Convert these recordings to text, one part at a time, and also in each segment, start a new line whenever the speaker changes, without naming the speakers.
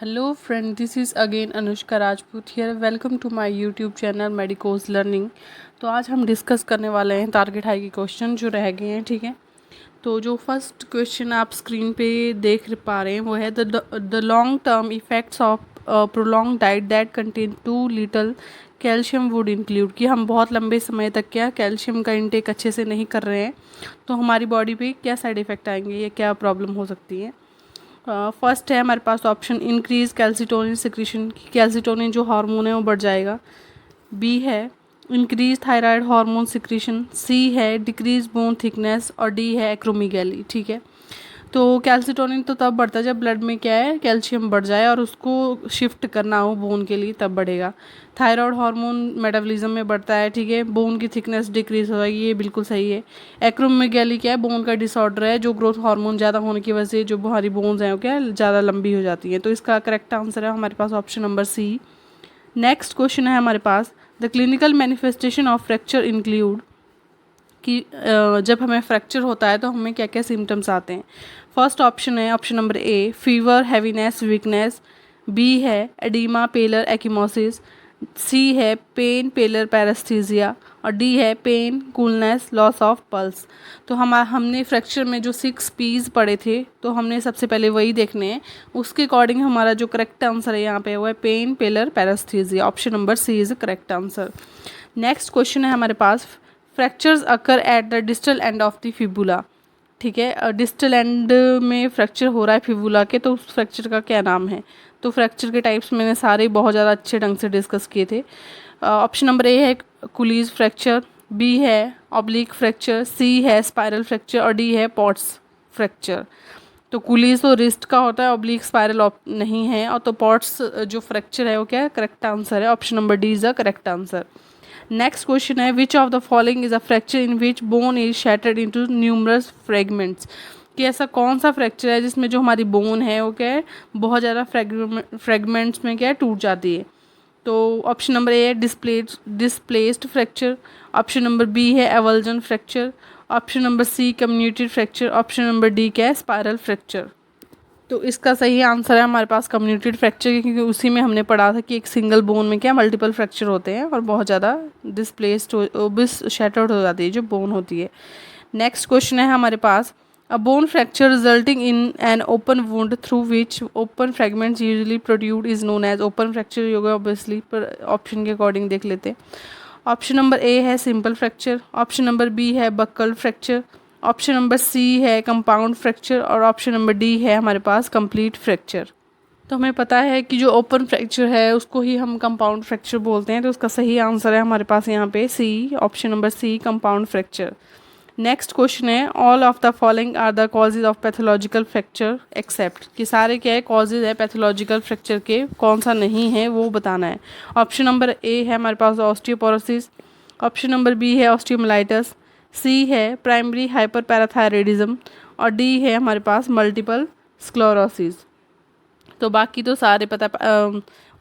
Hello friend, this is again Anushka Rajput here. Welcome to my YouTube channel medicos learning. तो आज हम discuss करने वाले हैं टारगेट हाई के क्वेश्चन जो रह गए हैं. ठीक है, तो जो फर्स्ट क्वेश्चन आप स्क्रीन पे देख पा रहे हैं वो है the long term effects of prolong diet that contain two little calcium would include. कि हम बहुत लंबे समय तक क्या कैल्शियम का इंटेक अच्छे से नहीं कर रहे हैं तो हमारी बॉडी पे क्या साइड इफ़ेक्ट आएंगे या क्या प्रॉब्लम हो सकती है. फर्स्ट है हमारे पास option increase calcitonin secretion. Calcitonin जो हार्मोन है वो बढ़ जाएगा. बी है increase thyroid hormone secretion. C है डिक्रीज बोन थिकनेस. और डी है एक्रोमीगैली. ठीक है, तो कैल्सिटोनिन तो तब बढ़ता है जब ब्लड में क्या है कैल्शियम बढ़ जाए और उसको शिफ्ट करना हो बोन के लिए तब बढ़ेगा. थायराइड हार्मोन मेटाबॉलिज्म में बढ़ता है. ठीक है, बोन की थिकनेस डिक्रीज हो जाएगी, ये बिल्कुल सही है. एक्रोमेगैली क्या है, बोन का डिसऑर्डर है जो ग्रोथ हार्मोन ज़्यादा होने की वजह से जो हमारी बोन्स हैं वो क्या ज़्यादा लंबी हो जाती हैं. तो इसका करेक्ट आंसर है हमारे पास option number C. Next question है हमारे पास the clinical manifestation of fracture include. कि जब हमें फ्रैक्चर होता है तो हमें क्या क्या सिम्टम्स आते हैं. फर्स्ट ऑप्शन है option number A fever heaviness weakness. B है एडिमा पेलर एक्imosis. सी है पेन पेलर पैरेस्थीजिया. और डी है pain coolness loss of pulse. तो हमने फ्रैक्चर में जो 6 पीज पढ़े थे तो हमने सबसे पहले वही देखने हैं. उसके अकॉर्डिंग हमारा जो करेक्ट आंसर है यहाँ पे वो है pain pallor paraesthesia. Option number C is the correct answer. Next question है हमारे पास fractures occur at the distal end of the fibula. ठीक है, डिस्टल एंड में फ्रैक्चर हो रहा है फिबुला के तो उस फ्रैक्चर का क्या नाम है. तो फ्रैक्चर के टाइप्स मैंने सारे बहुत ज़्यादा अच्छे ढंग से डिस्कस किए थे. ऑप्शन नंबर ए है कुलीज फ्रैक्चर. बी है ऑब्लिक फ्रैक्चर. सी है स्पाइरल फ्रैक्चर. और डी है पॉट्स फ्रैक्चर. तो कुलीज तो रिस्ट का होता है, ऑब्लिक स्पाइरल नहीं है. और तो पॉट्स जो फ्रैक्चर है वो क्या है करेक्ट आंसर है. Option number D is the correct answer. Next question है which of the following is a fracture in which bone is shattered into numerous fragments. कि ऐसा कौन सा फ्रैक्चर है जिसमें जो हमारी बोन है वो क्या है बहुत ज़्यादा फ्रेगमेंट्स में क्या है टूट जाती है. तो ऑप्शन नंबर ए है displaced fracture. Option number B है avulsion fracture. Option number C comminuted fracture. Option number D क्या है स्पायरल फ्रैक्चर. तो इसका सही आंसर है हमारे पास कम्युनिटेड फ्रैक्चर, क्योंकि उसी में हमने पढ़ा था कि एक सिंगल बोन में क्या मल्टीपल फ्रैक्चर होते हैं और बहुत ज़्यादा डिस्प्लेस्ड शैटर्ड हो जाती है जो बोन होती है. नेक्स्ट क्वेश्चन है हमारे पास a bone fracture resulting in an open wound through which open fragments usually protrude is known as. Open fracture होगा ऑब्वियसली, पर ऑप्शन के अकॉर्डिंग देख लेते हैं. ऑप्शन नंबर ए है simple fracture. Option number B है buckle fracture. Option number C है compound fracture. और ऑप्शन नंबर डी है हमारे पास कंप्लीट फ्रैक्चर. तो हमें पता है कि जो ओपन फ्रैक्चर है उसको ही हम कंपाउंड फ्रैक्चर बोलते हैं. तो उसका सही आंसर है हमारे पास यहाँ पे C. Option number C compound fracture. Next question है all of the following are the causes of pathological fracture except. कि सारे क्या है कॉजेज है पैथोलॉजिकल फ्रैक्चर के, कौन सा नहीं है वो बताना है. ऑप्शन नंबर ए है हमारे पास ऑस्टियोपोरोसिस. ऑप्शन नंबर बी है ऑस्टियोमाइलाइटिस. सी है प्राइमरी हाइपर पैराथायराइडिज्म. और डी है हमारे पास मल्टीपल स्क्लेरोसिस. तो बाकी तो सारे पता.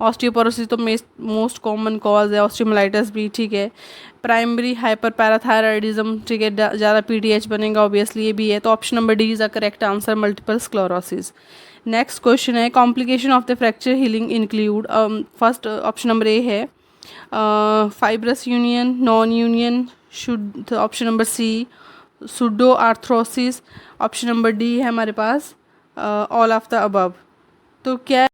ऑस्टियोपोरोसिस तो मोस्ट कॉमन कॉज है. ऑस्टियोमाइलाइटिस भी ठीक है. प्राइमरी हाइपर पैराथायराइडिज्म ठीक है, ज़्यादा पीटीएच बनेगा ऑब्वियसली, ये भी है. तो option number D is the correct answer multiple sclerosis. Next question है complication of the fracture healing include. First option number A है fibrous union non union should. Option number C pseudo arthrosis. Option number D है हमारे पास all of the above. तो क्या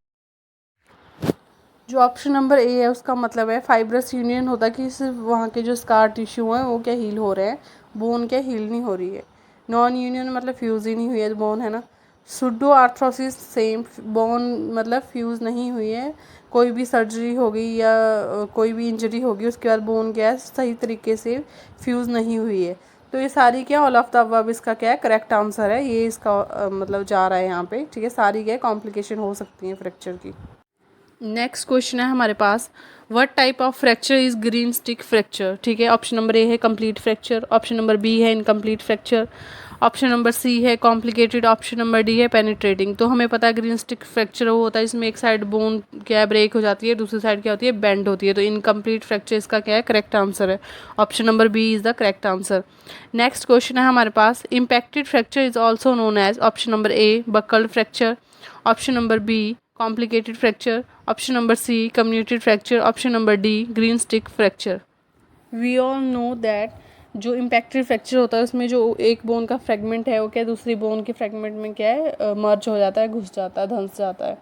जो option number A है उसका मतलब है फाइब्रस यूनियन होता है कि सिर्फ वहाँ के जो स्कार टिश्यू हैं वो क्या हील हो रहे हैं, बोन क्या हील नहीं हो रही है. नॉन यूनियन मतलब फ्यूज़ ही नहीं हुई है बोन, है ना. सुडो आर्थरोसिस सेम, बोन मतलब फ्यूज़ नहीं हुई है, कोई भी सर्जरी हो गई या कोई भी इंजरी होगी उसके बाद बोन क्या है सही तरीके से फ्यूज़ नहीं हुई है. तो ये सारी क्या ऑल ऑफ द अबव इसका क्या है करेक्ट आंसर है. ये इसका मतलब जा रहा है यहाँ पे. ठीक है, सारी क्या कॉम्प्लिकेशन हो सकती हैं फ्रैक्चर की. नेक्स्ट क्वेश्चन है हमारे पास what type of fracture is green stick fracture. ठीक है, ऑप्शन नंबर ए है complete fracture. Option number B है incomplete fracture. Option number C है कॉम्प्लिकेटेड. ऑप्शन नंबर डी है पेनिट्रेटिंग. तो हमें पता है ग्रीन स्टिक फ्रैक्चर वो होता है इसमें एक साइड बोन क्या ब्रेक हो जाती है, दूसरी साइड क्या होती है बेंड होती है. तो इनकम्प्लीट फ्रैक्चर इसका क्या है करेक्ट आंसर है. Option number B is the correct answer. Next question है हमारे पास impacted fracture is also known as. Option number A buckle fracture. Option number B complicated fracture, option number C comminuted fracture, option number D green stick fracture. We all know that जो impacted fracture होता है उसमें जो एक bone का fragment है वो क्या दूसरी बोन के फ्रेगमेंट में क्या है मर्ज हो जाता है, घुस जाता है, धंस जाता है।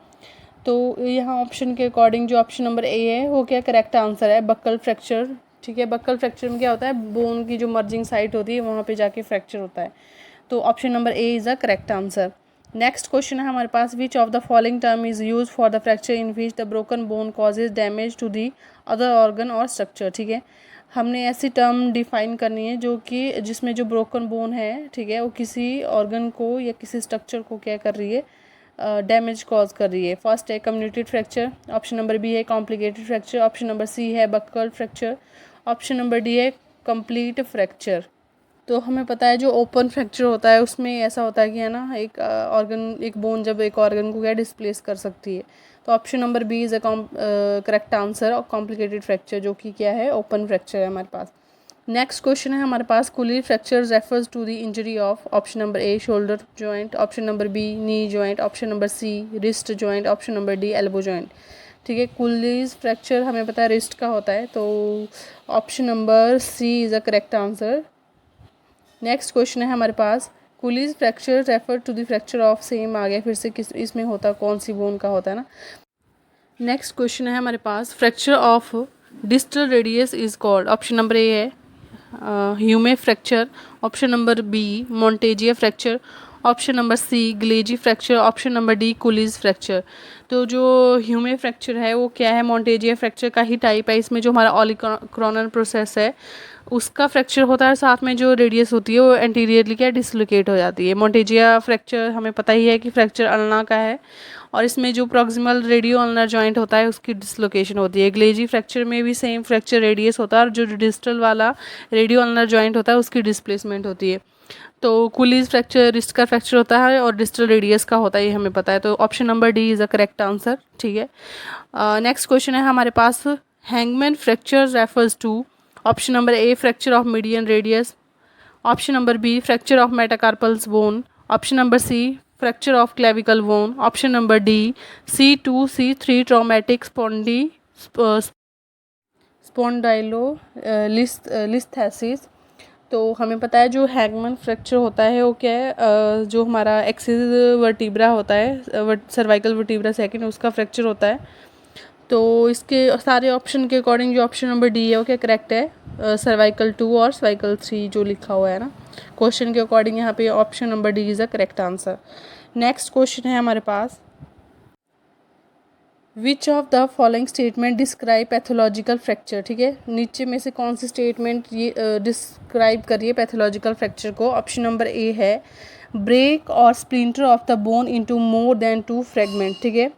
तो यहाँ ऑप्शन के अकॉर्डिंग जो ऑप्शन नंबर ए है वो क्या करेक्ट आंसर है, बक्कल फ्रैक्चर। ठीक है, बक्कल फ्रैक्चर में क्या होता है बोन की जो मर्जिंग साइट होती है वहाँ पे जाके फ्रैक्चर होता है। तो option number A is the correct answer. Next question है हमारे पास, which of the following term is use for the fracture in which the broken bone causes damage to the other organ और structure. ठीक है, हमने ऐसी term define करनी है जो कि जिसमें जो ब्रोकन बोन है, ठीक है, वो किसी ऑर्गन को या किसी स्ट्रक्चर को क्या कर रही है, डैमेज कॉज कर रही है। फर्स्ट है comminuted fracture, option number B है complicated fracture, option number C है buckle fracture, option number D है कंप्लीट फ्रैक्चर। तो हमें पता है जो ओपन फ्रैक्चर होता है उसमें ऐसा होता है कि है ना एक ऑर्गन, एक बोन जब एक ऑर्गन को क्या डिस्प्लेस कर सकती है। तो option number B is a correct answer, और कॉम्प्लिकेटेड फ्रैक्चर जो कि क्या है ओपन फ्रैक्चर है हमारे पास। नेक्स्ट क्वेश्चन है हमारे पास, Colles fracture refers to the injury of option number A shoulder joint, option number B knee joint, option number C wrist joint, option number D elbow joint. ठीक है, Coolidge fracture हमें पता है wrist का होता है, तो option number C is a correct answer. Next question है हमारे पास, Colles fracture refer to the fracture of, same आ गया फिर से, किस इसमें होता कौन सी बोन का होता है ना। नेक्स्ट क्वेश्चन है हमारे पास, fracture of distal radius is called, option number A है Hume fracture, option number B Monteggia fracture, option number C Galeazzi fracture, option number D Colles fracture. तो जो ह्यूमे फ्रैक्चर है वो क्या है, मोंटेजिया फ्रैक्चर का ही टाइप है। इसमें जो हमारा ऑलिक्रोनल प्रोसेस है उसका फ्रैक्चर होता है, साथ में जो रेडियस होती है वो एंटीरियरली क्या डिसलोकेट हो जाती है। मोंटेजिया फ्रैक्चर हमें पता ही है कि फ्रैक्चर अल्ना का है, और इसमें जो प्रॉक्सिमल रेडियो अल्नर जॉइंट होता है उसकी डिसलोकेशन होती है। ग्लेजी फ्रैक्चर में भी सेम फ्रैक्चर रेडियस होता है, और जो डिस्टल वाला रेडियो अल्नर जॉइंट होता है उसकी डिस्प्लेसमेंट होती है। तो कुलीज फ्रैक्चर रिस्ट का फ्रैक्चर होता है और डिस्टल रेडियस का होता है, ये हमें पता है। तो option number D is a correct answer. ठीक है, नेक्स्ट क्वेश्चन है हमारे पास, hangman fracture refers to, option number A fracture of median radius, option number B fracture of metacarpals bone, option number C fracture of clavicle bone, option number D C2C3 traumatic spondylolisthesis. तो हमें पता है जो hangman fracture होता है वो क्या है, जो हमारा एक्सिस वर्टिब्रा होता है, सर्वाइकल वर्टिब्रा सेकंड, उसका फ्रैक्चर होता है। तो इसके सारे ऑप्शन के अकॉर्डिंग जो ऑप्शन नंबर डी है वो क्या करेक्ट है, सर्वाइकल 2 और सर्वाइकल 3 जो लिखा हुआ है ना क्वेश्चन के अकॉर्डिंग, यहाँ पे option number D is a correct answer. Next question है हमारे पास, which of the following statement describe pathological fracture. ठीक है, नीचे में से कौन सी स्टेटमेंट ये डिस्क्राइब करिए पैथोलॉजिकल फ्रैक्चर को। ऑप्शन नंबर ए है ब्रेक और splinter of the bone into more than 2 fragment. ठीक है,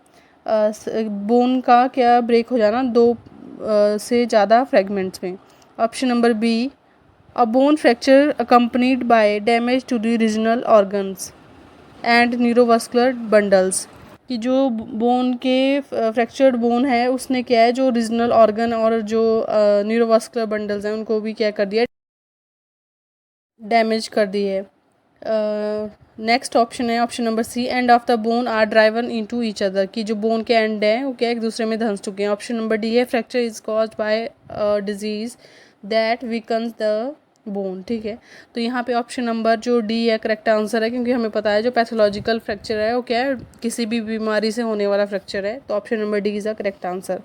बोन का क्या ब्रेक हो जाना 2 से ज़्यादा फ्रेगमेंट्स में। Option number B a bone fracture accompanied by damage to the regional organs and neurovascular bundles, कि जो बोन के फ्रैक्चर्ड बोन है उसने क्या है जो रीजनल ऑर्गन और जो न्यूरोवास्कुलर बंडल्स हैं उनको भी क्या कर दिया, डैमेज कर दी है। नेक्स्ट ऑप्शन है option number C end of the bone are driven into each other, कि जो बोन के एंड हैं वो क्या एक दूसरे में धंस चुके हैं। ऑप्शन नंबर डी है fracture is caused by disease that weakens the bone. ठीक है, तो यहाँ पे ऑप्शन नंबर जो डी है करेक्ट आंसर है, क्योंकि हमें पता है जो पैथोलॉजिकल फ्रैक्चर है वो क्या है किसी भी बीमारी से होने वाला फ्रैक्चर है। तो option number D is the correct answer.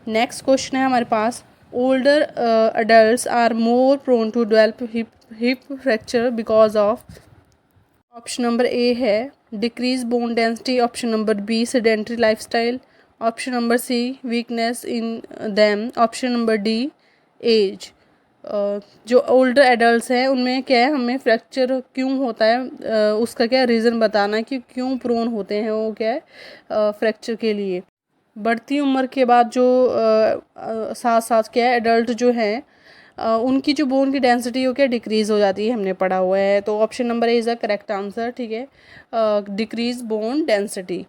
Next question है हमारे पास, older adults are more prone to develop hip fracture because of, option number A है decrease bone density, option number B sedentary lifestyle, option number C weakness in them, option number D age. जो older adults हैं उनमें क्या है हमें fracture क्यों होता है, उसका क्या रीज़न बताना है कि क्यों प्रोन होते हैं वो क्या है फ्रैक्चर के लिए। बढ़ती उम्र के बाद जो साथ साथ क्या है एडल्ट जो हैं उनकी जो बोन की डेंसिटी हो क्या डिक्रीज़ हो जाती है, हमने पढ़ा हुआ है। तो option number A is the correct answer. ठीक है, डिक्रीज बोन डेंसिटी।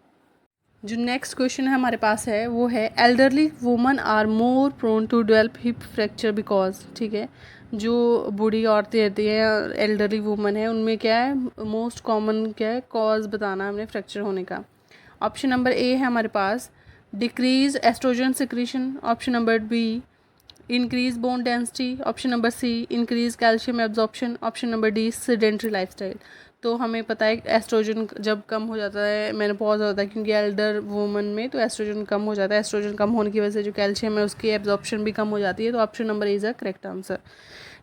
जो नेक्स्ट क्वेश्चन है हमारे पास है वो है elderly woman are more prone to develop hip fracture because. ठीक है, जो बूढ़ी औरतें रहती हैं एल्डरली वुमन है उनमें क्या है मोस्ट कॉमन क्या है कॉज बताना है हमने फ्रैक्चर होने का। ऑप्शन नंबर ए है हमारे पास decrease oestrogen secretion, option number B increase bone density, option number C increase calcium absorption, option number D sedentary lifestyle. तो हमें पता है एस्ट्रोजन जब कम हो जाता है मेनोपॉज होता है, क्योंकि एल्डर वुमन में तो एस्ट्रोजन कम हो जाता है, एस्ट्रोजन कम होने की वजह से जो कैल्शियम है उसकी एब्जॉर्प्शन भी कम हो जाती है। तो option number is a correct answer.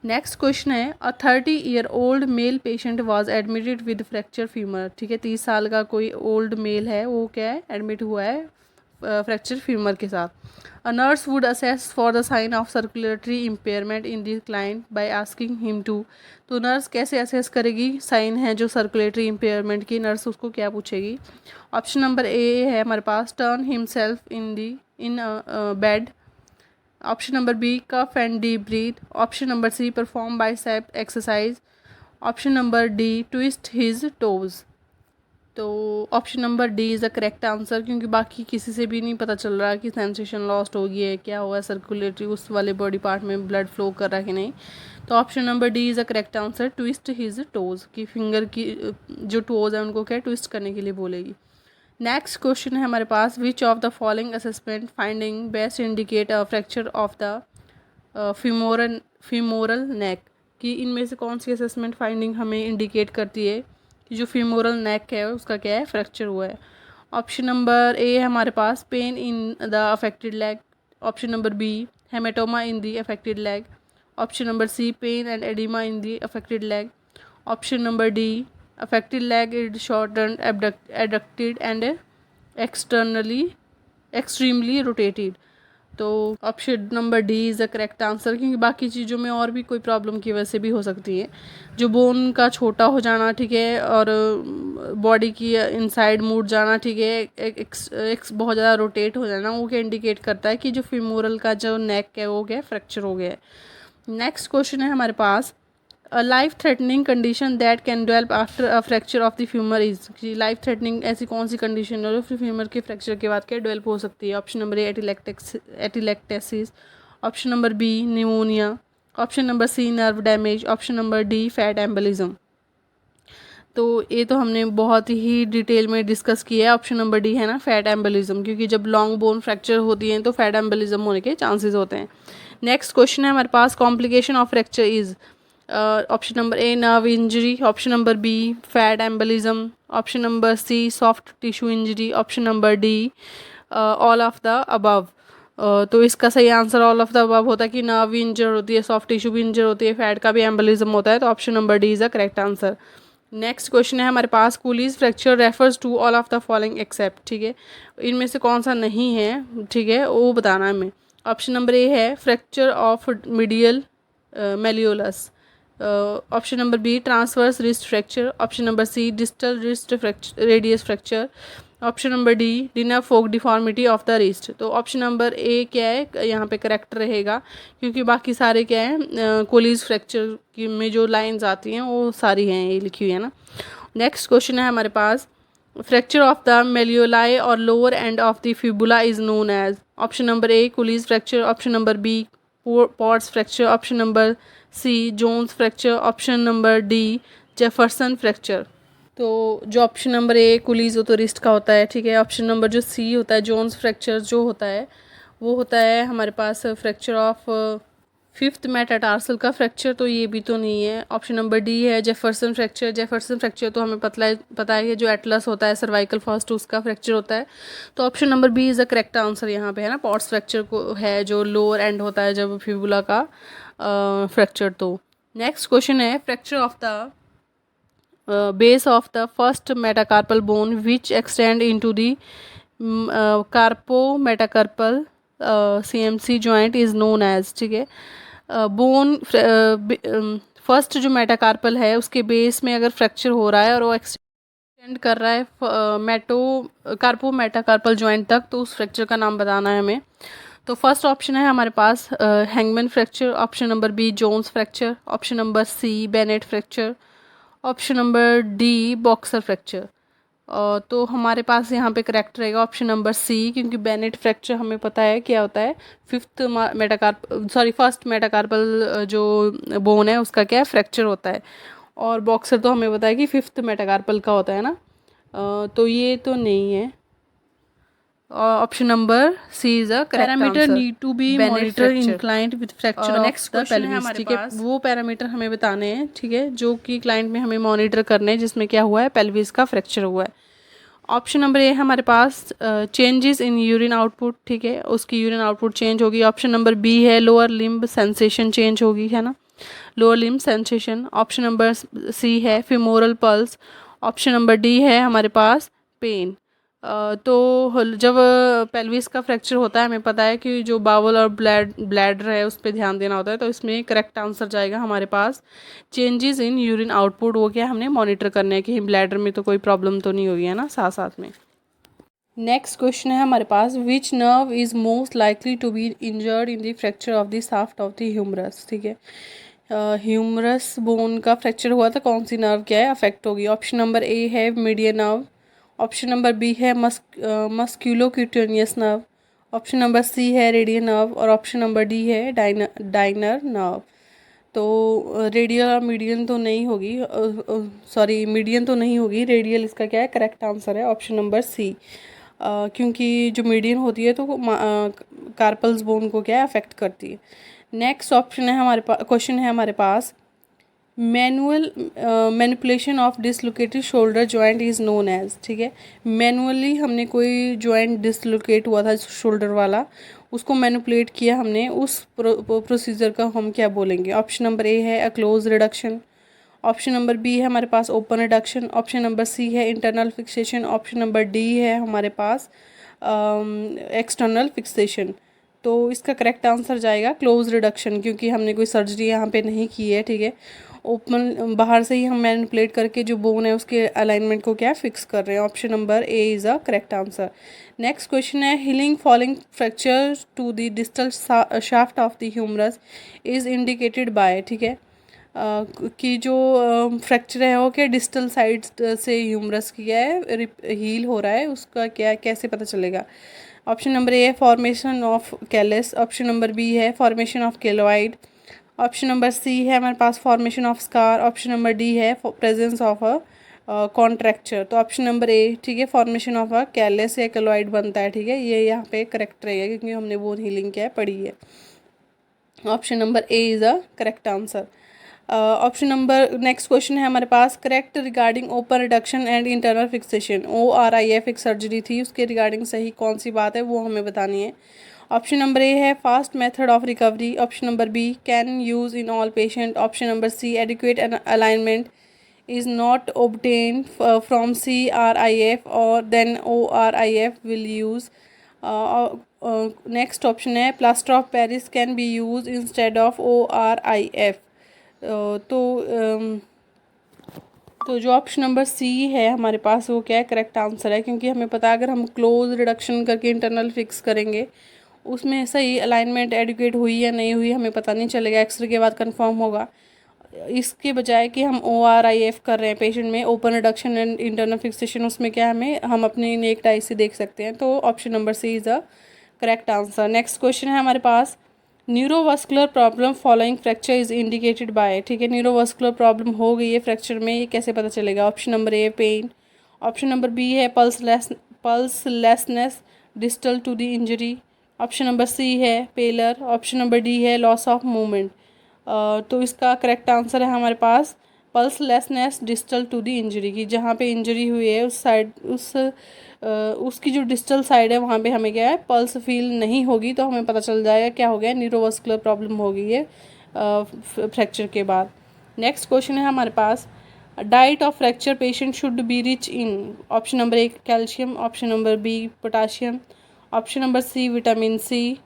Next question है अ 30-year-old male patient was admitted with fracture femur. ठीक है, 30 साल का कोई ओल्ड मेल है, वो क्या है, एडमिट हुआ है फ्रैक्चर फीमर के साथ। A nurse would assess for the sign of circulatory impairment in the client by asking him to. तो नर्स कैसे असेस करेगी साइन है जो सर्कुलेटरी इम्पेयरमेंट की, नर्स उसको क्या पूछेगी। ऑप्शन नंबर ए है हमारे पास turn himself in bed, option number B cough and deep breath, option number C perform bicep exercise, option number D twist his toes. तो option number D is the correct answer, क्योंकि बाकी किसी से भी नहीं पता चल रहा कि सेंसेशन लॉस्ट हो गई है, क्या हुआ है, सर्कुलेटरी उस वाले बॉडी पार्ट में ब्लड फ्लो कर रहा है कि नहीं। तो option number D is the correct answer, twist his toes, की फिंगर की जो टोज़ है उनको क्या ट्विस्ट करने के लिए बोलेगी। नेक्स्ट क्वेश्चन है हमारे पास which of the following assessment finding best indicate a fracture of the femoral neck, कि इनमें से कौन सी असेसमेंट फाइंडिंग हमें इंडिकेट करती है कि जो फीमोरल नेक है उसका क्या है, फ्रैक्चर हुआ है। ऑप्शन नंबर ए है हमारे पास pain in the affected leg, option number B haematoma in the affected leg, option number C pain and oedema in the affected leg, option number D affected leg is shorten adducted and externally extremely rotated. तो option number D is the correct answer, क्योंकि बाकी चीज़ों में और भी कोई problem की वजह से भी हो सकती है, जो बोन का छोटा हो जाना, ठीक है, और बॉडी की इनसाइड मूड जाना, ठीक है, एक बहुत ज़्यादा रोटेट हो जाना, वो क्या इंडिकेट करता है कि जो फीमोरल का जो नेक है वो क्या फ्रैक्चर हो गया है। नेक्स्ट क्वेश्चन है हमारे पास a life threatening condition that can develop after a fracture of the femur is, life threatening ऐसी कौन सी कंडीशन है जो फ्यूमर के फ्रैक्चर के बाद क्या डेवलप हो सकती है। Option number A atelectasis, option number B pneumonia, option number C nerve damage, option number D fat embolism. तो ये तो हमने बहुत ही डिटेल में डिस्कस किया है, ऑप्शन नंबर डी है ना फैट एम्बोलिज्म, क्योंकि जब लॉन्ग बोन फ्रैक्चर होती है तो फैट एम्बोलिज्म होने के चांसेस होते हैं। नेक्स्ट क्वेश्चन है हमारे पास complication of fracture is, option number A nerve injury, option number B fat embolism, option number C soft tissue injury, option number D all of the above. तो इसका सही answer all of the above होता है कि nerve भी इंजर होती है, soft tissue भी इंजर होती है, फैट का भी एम्बोलिज्म होता है। तो option number D is the correct answer. Next question है हमारे पास Colles fracture refers to all of the following except, ठीक है, इनमें से कौन सा नहीं है, ठीक है, वो बताना है हमें। ऑप्शन नंबर ए है fracture of medial malleolus, option number B transverse wrist fracture, option number C distal wrist radius fracture, option number D dinner fork deformity of the wrist. तो ऑप्शन नंबर ए क्या है यहाँ पे correct रहेगा, क्योंकि बाकी सारे क्या है कोलीज फ्रैक्चर की में जो लाइंस आती हैं वो सारी हैं ये लिखी हुई है ना। नेक्स्ट क्वेश्चन है हमारे पास फ्रैक्चर ऑफ द मेलियोलाई और lower end of the fibula is known as, option number A Colles fracture, option number B Pott's fracture, option number C Jones fracture, option number D Jefferson fracture. तो जो option number A Colles तो wrist का होता है, ठीक है, option number जो सी होता है जोन्स फ्रैक्चर जो होता है वो होता है हमारे पास फ्रैक्चर ऑफ फिफ्थ मेटाटार्सल का फ्रैक्चर, तो ये भी तो नहीं है। ऑप्शन नंबर डी है जेफरसन फ्रैक्चर, जेफरसन फ्रैक्चर तो हमें पता है कि जो एटलस होता है सर्वाइकल फर्स्ट उसका फ्रैक्चर होता है। तो option number B is the correct answer यहाँ पे है ना, पॉट्स फ्रैक्चर को है जो लोअर एंड होता है जब फिबुला का फ्रैक्चर। तो नेक्स्ट क्वेश्चन है fracture of the base of the first metacarpal bone which extend into the carpometacarpal CMC joint is known as, ठीक है, बोन फर्स्ट जो मेटाकार्पल है उसके बेस में अगर फ्रैक्चर हो रहा है और वो एक्सटेंड कर रहा है कार्पो मेटाकार्पल जॉइंट तक, तो उस फ्रैक्चर का नाम बताना है हमें। तो फर्स्ट ऑप्शन है हमारे पास hangman fracture, option number B Jones fracture, option number C Bennett fracture, option number D boxer fracture. तो हमारे पास यहाँ पे करेक्ट रहेगा ऑप्शन नंबर सी, क्योंकि बेनेट फ्रैक्चर हमें पता है क्या होता है, फर्स्ट मेटाकार्पल जो बोन है उसका क्या है फ्रैक्चर होता है, और बॉक्सर तो हमें पता है कि फिफ्थ मेटाकार्पल का होता है ना। तो ये तो नहीं है, option number C is a correct answer. Parameter need to be monitor in client with fracture of the pelvis, ठीक है। वो पैरामीटर हमें बताने हैं, ठीक है, जो कि क्लाइंट में हमें मॉनिटर करने हैं जिसमें क्या हुआ है, पेल्विस का फ्रैक्चर हुआ है। ऑप्शन नंबर ए हमारे पास चेंजेस इन यूरिन आउटपुट, ठीक है, उसकी यूरिन आउटपुट चेंज होगी। ऑप्शन नंबर बी है लोअर लिम्ब सेंसेशन चेंज होगी, है ना, lower limb sensation. Option number C है femoral pulse. Option number D है हमारे पास पेन। तो जब पेल्विस का फ्रैक्चर होता है, हमें पता है कि जो बावल और ब्लैडर है उस पर ध्यान देना होता है, तो इसमें करेक्ट आंसर जाएगा हमारे पास चेंजेस इन यूरिन आउटपुट। वो क्या हमने मॉनिटर करना है कि ब्लैडर में तो कोई प्रॉब्लम तो नहीं होगी, है ना, साथ साथ में। नेक्स्ट क्वेश्चन है हमारे पास which nerve is most likely to be injured in the fracture of the shaft of the humerus, ठीक है। ह्यूमरस बोन का फ्रैक्चर हुआ था, कौन सी नर्व क्या है अफेक्ट होगी। ऑप्शन नंबर ए है median nerve. Option number B है musculocutaneous nerve. Option number C है रेडियल नर्व और ऑप्शन नंबर डी है डाइनर नर्व। तो रेडियल और मीडियन तो नहीं होगी, सॉरी मीडियन तो नहीं होगी, रेडियल इसका क्या है करेक्ट आंसर है, ऑप्शन नंबर सी। क्योंकि जो मीडियन होती है तो कार्पल्स बोन को क्या है अफेक्ट करती है। नेक्स्ट ऑप्शन है हमारे पास, क्वेश्चन है हमारे पास manual manipulation of dislocated shoulder joint is known as, ठीक है। मैनुअली हमने कोई जॉइंट डिसलोकेट हुआ था शोल्डर वाला, उसको मैनिपुलेट किया हमने, उस प्रोसीजर का हम क्या बोलेंगे। ऑप्शन नंबर ए है close reduction. Option number B है हमारे पास open reduction. Option number C है internal fixation. Option number D है हमारे पास एक्सटर्नल फिक्सेशन। तो इसका करेक्ट आंसर जाएगा क्लोज रिडक्शन, क्योंकि हमने कोई सर्जरी यहाँ पे नहीं की है, ठीक है। ओपन बाहर से ही हम मैनिपुलेट करके जो बोन है उसके अलाइनमेंट को क्या फिक्स कर रहे हैं। Option number A is a correct answer. Next question है healing following fracture to the distal shaft of the humerus is indicated by, ठीक है। कि जो फ्रैक्चर है वो क्या डिस्टल साइड से ह्यूमरस की है हील हो रहा है, उसका क्या कैसे पता चलेगा। ऑप्शन नंबर ए है formation of callus. Option number B है formation of keloid. Option number C है हमारे पास formation of scar. Option number D है प्रेजेंस ऑफ अ कॉन्ट्रैक्चर। तो ऑप्शन नंबर ए, ठीक है, फॉर्मेशन ऑफ अ कैलस या केलोइड बनता है, ठीक है, ये यहाँ पे करेक्ट रहेगा क्योंकि हमने बोन हीलिंग क्या है पढ़ी है। Option number A is a correct answer. Option number next question है हमारे पास correct regarding open reduction and internal fixation. ORIF एक सर्जरी थी, उसके रिगार्डिंग सही कौन सी बात है वो हमें बतानी है। ऑप्शन नंबर ए है fast method of recovery. Option number B can use in all patient. Option number C adequate alignment is not obtained from CRIF or then ORIF will use. Next option है plaster of Paris can be used instead of ORIF. तो तो जो option number C है हमारे पास वो क्या है correct answer है, क्योंकि हमें पता है अगर हम क्लोज रिडक्शन करके इंटरनल फिक्स करेंगे उसमें सही अलाइनमेंट एडुकेट हुई या नहीं हुई हमें पता नहीं चलेगा, एक्सरे के बाद कंफर्म होगा। इसके बजाय कि हम ORIF कर रहे हैं पेशेंट में open reduction and internal fixation, उसमें क्या हमें हम अपनी नेक्ड आई से देख सकते हैं। तो option number C is a correct answer. Next question है हमारे पास neurovascular problem following fracture is indicated by, ठीक है, न्यूरोवास्कुलर प्रॉब्लम हो गई है फ्रैक्चर में, ये कैसे पता चलेगा। Option number A pain. Option number B है pulselessness distal to the injury. Option number C है पेलर। ऑप्शन नंबर डी है लॉस ऑफ मूवमेंट। तो इसका करेक्ट आंसर है हमारे पास pulselessness distal to the injury, की जहाँ पे इंजरी हुई है उस साइड उसकी जो डिस्टल साइड है वहाँ पे हमें क्या है पल्स फील नहीं होगी, तो हमें पता चल जाएगा क्या हो गया न्यूरोवास्कुलर प्रॉब्लम हो गई है फ्रैक्चर के बाद। नेक्स्ट क्वेश्चन है हमारे पास diet of fracture patient should be rich in. Option number A calcium. Option number B potassium. Option number C vitamin C.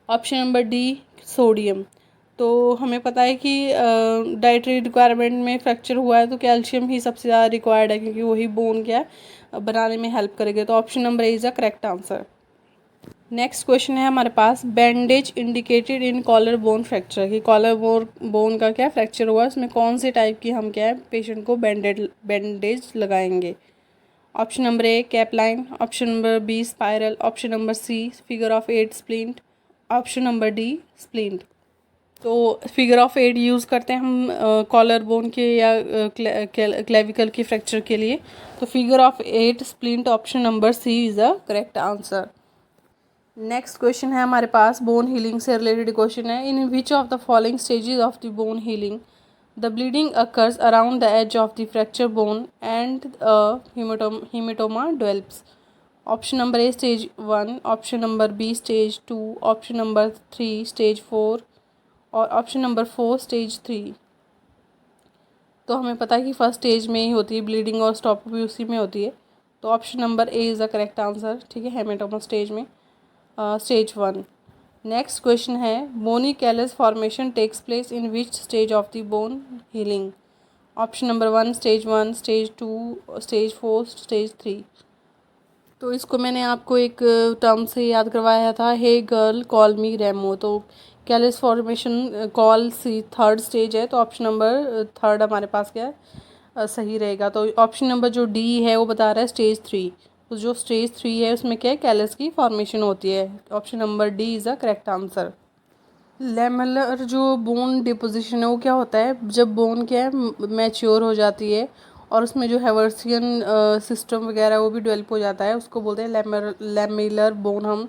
Option number D sodium. तो हमें पता है कि डाइटरी रिक्वायरमेंट में फ्रैक्चर हुआ है तो कैल्शियम ही सबसे ज़्यादा रिक्वायर्ड है, क्योंकि वही बोन क्या बनाने में हेल्प करेगा। तो option number A is a correct answer. Next question है हमारे पास bandage indicated in collar bone fracture, की कॉलर बोन का क्या फ्रैक्चर हुआ है उसमें कौन से टाइप की हम क्या है पेशेंट को बैंडेज लगाएंगे। Option number A capeline. Option number B spiral. Option number C figure of 8 splint. Option number D splint. तो फिगर ऑफ 8 यूज़ करते हैं हम कॉलर बोन के या क्लेविकल के फ्रैक्चर के लिए। तो figure of 8 splint, option number C is the correct answer. Next question है हमारे पास बोन हीलिंग से रिलेटेड क्वेश्चन है। In which of the following stages of the bone healing the bleeding occurs around the edge of the fracture bone and hematoma develops? Option number A stage 1, option number B stage 2, option number 3 stage 4 और option number 4 stage 3। तो हमें पता है कि first stage में ही होती है bleeding और स्टॉप भी उसी में होती है। तो option number A is the correct answer, ठीक है, हेमेटोमा स्टेज में, स्टेज 1। नेक्स्ट क्वेश्चन है bony callus formation takes place in which stage of the bone healing? Option number 1 stage 1, stage 2, stage 4, stage 3। तो इसको मैंने आपको एक टर्म से याद करवाया था, हे गर्ल कॉल मी रेमो। तो कैलस फॉर्मेशन कॉल सी थर्ड स्टेज है, तो ऑप्शन नंबर थर्ड हमारे पास क्या है, सही रहेगा। तो ऑप्शन नंबर जो डी है वो बता रहा है स्टेज 3। तो जो स्टेज 3 है उसमें क्या है, कैलस की फॉर्मेशन होती है। Option number D is the correct answer. Lamellar जो बोन डिपोजिशन है वो क्या होता है, जब बोन क्या है मैच्योर हो जाती है और उसमें जो हैवर्सियन सिस्टम वगैरह वो भी डेवलप हो जाता है, उसको बोलते हैं लेमिलर बोन हम।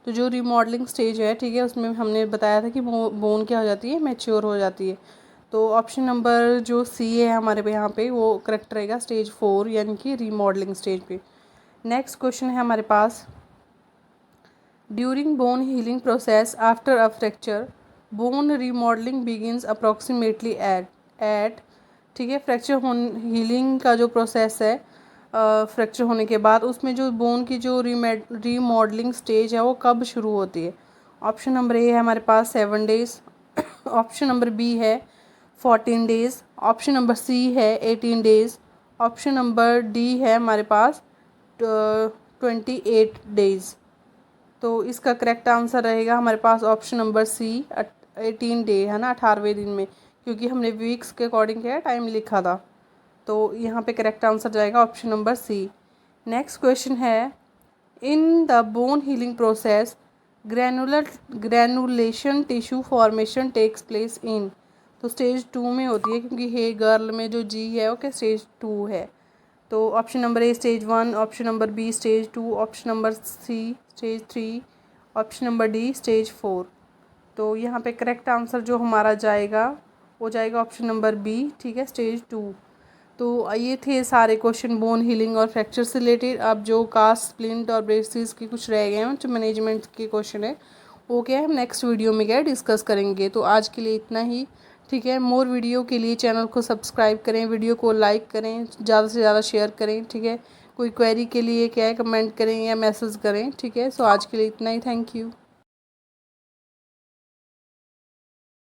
तो जो रिमॉडलिंग स्टेज है, ठीक है, उसमें हमने बताया था कि बोन क्या हो जाती है, मैच्योर हो जाती है। तो ऑप्शन नंबर जो सी है हमारे पे यहाँ पे वो करेक्ट रहेगा, स्टेज 4 यानी कि रिमॉडलिंग स्टेज पे। नेक्स्ट क्वेश्चन है हमारे पास during bone healing process after a fracture bone remodelling begins approximately at ठीक है, फ्रैक्चर हीलिंग का जो प्रोसेस है फ्रैक्चर होने के बाद उसमें जो बोन की जो रीमॉडलिंग स्टेज है वो कब शुरू होती है? ऑप्शन नंबर ए है हमारे पास 7 डेज़, ऑप्शन नंबर बी है 14 डेज़, ऑप्शन नंबर सी है 18 डेज़, ऑप्शन नंबर डी है हमारे पास 28 डेज़। तो इसका करेक्ट आंसर रहेगा हमारे पास ऑप्शन नंबर सी 18 डे, है ना, 18वें दिन में, क्योंकि हमने वीक्स के अकॉर्डिंग क्या टाइम लिखा था। तो यहाँ पे करेक्ट आंसर जाएगा option number C. Next question है in the bone healing process granulation tissue formation takes place in? तो स्टेज 2 में होती है, क्योंकि हे गर्ल में जो जी है वो क्या स्टेज 2 है। तो option number A stage 1, option number B stage 2, option number C stage 3, option number D stage 4। तो यहाँ पे करेक्ट आंसर जो हमारा जाएगा वो जाएगा ऑप्शन नंबर बी, ठीक है, स्टेज 2। तो ये थे सारे क्वेश्चन बोन हीलिंग और फ्रैक्चर से रिलेटेड। अब जो कास्ट स्प्लिंट और ब्रेसिस के कुछ रह गए हैं जो मैनेजमेंट के क्वेश्चन है वो क्या है हम नेक्स्ट वीडियो में क्या डिस्कस करेंगे। तो आज के लिए इतना ही, ठीक है। मोर वीडियो के लिए चैनल को सब्सक्राइब करें, वीडियो को लाइक करें, ज़्यादा से ज़्यादा शेयर करें, ठीक है। कोई क्वेरी के लिए क्या है कमेंट करें या मैसेज करें, ठीक है। सो आज के लिए इतना ही, थैंक यू।